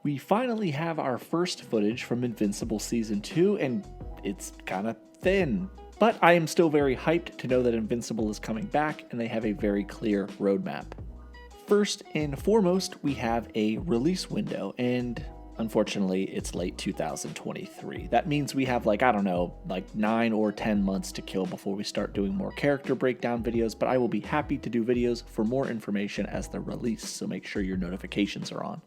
We finally have our first footage from Invincible Season 2, and it's kinda thin. But I am still very hyped to know that Invincible is coming back, and they have a very clear roadmap. First and foremost, we have a release window, and unfortunately, it's late 2023. That means we have 9 or 10 months to kill before we start doing more character breakdown videos, but I will be happy to do videos for more information as they're released, so make sure your notifications are on.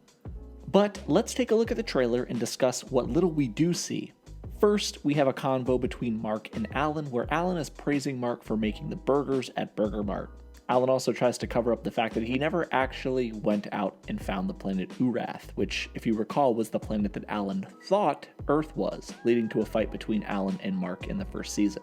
But let's take a look at the trailer and discuss what little we do see. First, we have a convo between Mark and Alan, where Alan is praising Mark for making the burgers at Burger Mart. Alan also tries to cover up the fact that he never actually went out and found the planet Urath, which, if you recall, was the planet that Alan thought Earth was, leading to a fight between Alan and Mark in the first season.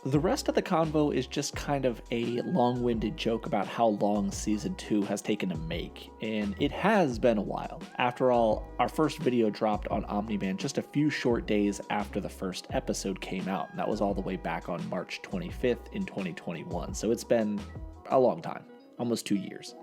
The rest of the convo is just kind of a long-winded joke about how long Season 2 has taken to make, and it has been a while. After all, our first video dropped on Omni-Man just a few short days after the first episode came out, and that was all the way back on March 25th in 2021, so it's been a long time, almost 2 years.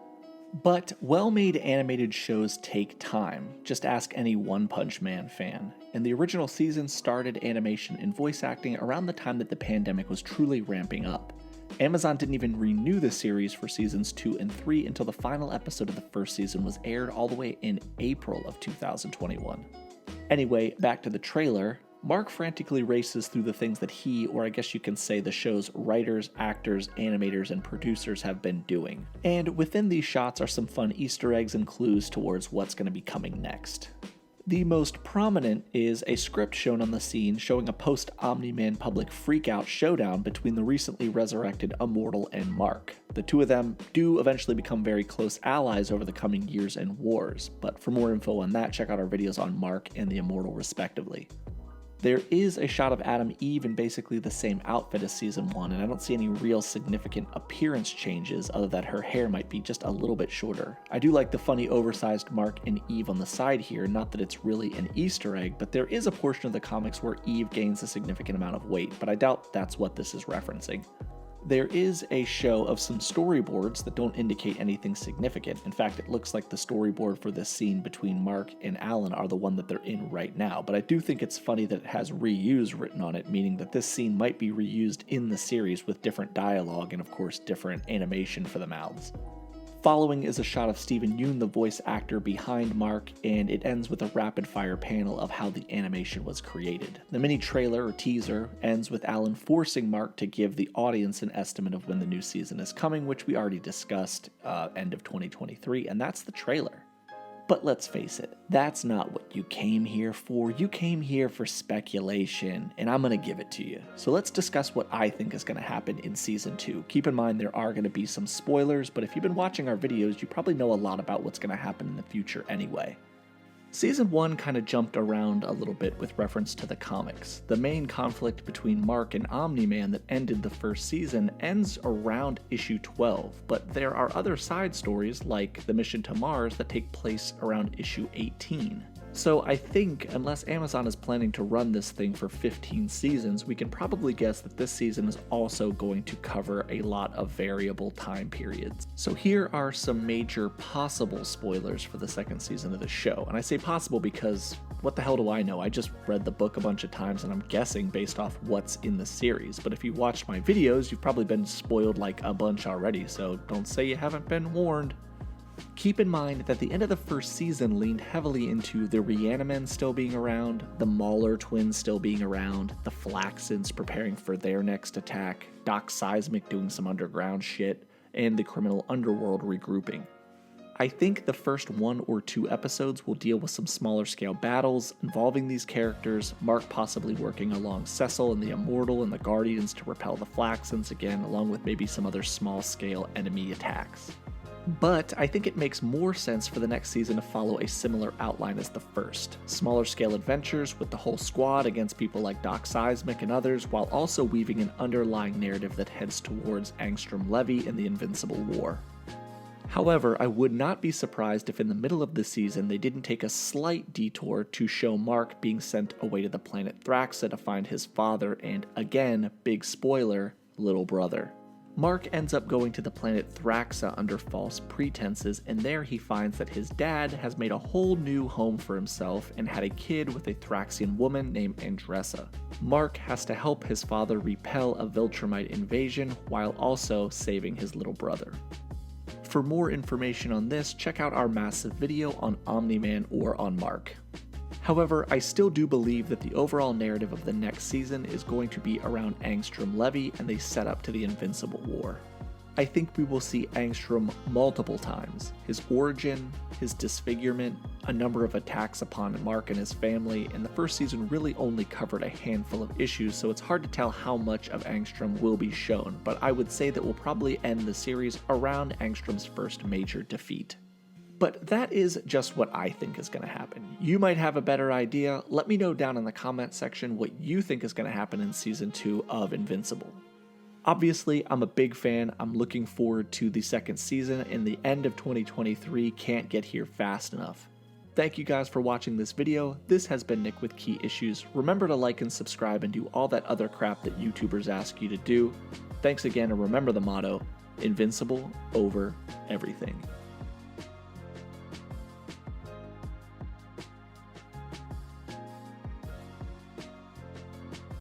But well-made animated shows take time. Just ask any One Punch Man fan. And the original season started animation and voice acting around the time that the pandemic was truly ramping up. Amazon didn't even renew the series for seasons 2 and 3 until the final episode of the first season was aired all the way in April of 2021. Anyway, back to the trailer. Mark frantically races through the things that he, or I guess you can say the show's writers, actors, animators, and producers have been doing. And within these shots are some fun Easter eggs and clues towards what's going to be coming next. The most prominent is a script shown on the scene showing a post-Omni-Man public freakout showdown between the recently resurrected Immortal and Mark. The two of them do eventually become very close allies over the coming years and wars, but for more info on that, check out our videos on Mark and the Immortal respectively. There is a shot of Adam Eve in basically the same outfit as Season 1, and I don't see any real significant appearance changes other than her hair might be just a little bit shorter. I do like the funny oversized Mark and Eve on the side here, not that it's really an Easter egg, but there is a portion of the comics where Eve gains a significant amount of weight, but I doubt that's what this is referencing. There is a show of some storyboards that don't indicate anything significant. In fact, it looks like the storyboard for this scene between Mark and Alan are the one that they're in right now, but I do think it's funny that it has reuse written on it, meaning that this scene might be reused in the series with different dialogue and of course different animation for the mouths. Following is a shot of Steven Yeun, the voice actor behind Mark, and it ends with a rapid-fire panel of how the animation was created. The mini trailer or teaser ends with Alan forcing Mark to give the audience an estimate of when the new season is coming, which we already discussed end of 2023, and that's the trailer. But let's face it, that's not what you came here for. You came here for speculation, and I'm gonna give it to you. So let's discuss what I think is gonna happen in Season 2. Keep in mind there are gonna be some spoilers, but if you've been watching our videos, you probably know a lot about what's gonna happen in the future anyway. Season 1 kind of jumped around a little bit with reference to the comics. The main conflict between Mark and Omni-Man that ended the first season ends around issue 12, but there are other side stories like the mission to Mars that take place around issue 18. So I think, unless Amazon is planning to run this thing for 15 seasons, we can probably guess that this season is also going to cover a lot of variable time periods. So here are some major possible spoilers for the second season of the show. And I say possible because what the hell do I know? I just read the book a bunch of times and I'm guessing based off what's in the series. But if you watched my videos, you've probably been spoiled like a bunch already, so don't say you haven't been warned. Keep in mind that the end of the first season leaned heavily into the Reanimen still being around, the Mauler twins still being around, the Flaxens preparing for their next attack, Doc Seismic doing some underground shit, and the criminal underworld regrouping. I think the first 1 or 2 episodes will deal with some smaller scale battles involving these characters, Mark possibly working along Cecil and the Immortal and the Guardians to repel the Flaxens again, along with maybe some other small scale enemy attacks. But I think it makes more sense for the next season to follow a similar outline as the first. Smaller scale adventures with the whole squad against people like Doc Seismic and others, while also weaving an underlying narrative that heads towards Angstrom Levy and the Invincible War. However, I would not be surprised if in the middle of the season they didn't take a slight detour to show Mark being sent away to the planet Thraxa to find his father and, again, big spoiler, little brother. Mark ends up going to the planet Thraxa under false pretenses, and there he finds that his dad has made a whole new home for himself and had a kid with a Thraxian woman named Andressa. Mark has to help his father repel a Viltrumite invasion while also saving his little brother. For more information on this, check out our massive video on Omni-Man or on Mark. However, I still do believe that the overall narrative of the next season is going to be around Angstrom Levy and the setup to the Invincible War. I think we will see Angstrom multiple times, his origin, his disfigurement, a number of attacks upon Mark and his family, and the first season really only covered a handful of issues, so it's hard to tell how much of Angstrom will be shown, but I would say that we'll probably end the series around Angstrom's first major defeat. But that is just what I think is going to happen. You might have a better idea. Let me know down in the comment section what you think is going to happen in Season 2 of Invincible. Obviously, I'm a big fan. I'm looking forward to the second season, and the end of 2023 can't get here fast enough. Thank you guys for watching this video. This has been Nick with Key Issues. Remember to like and subscribe and do all that other crap that YouTubers ask you to do. Thanks again, and remember the motto, Invincible over everything.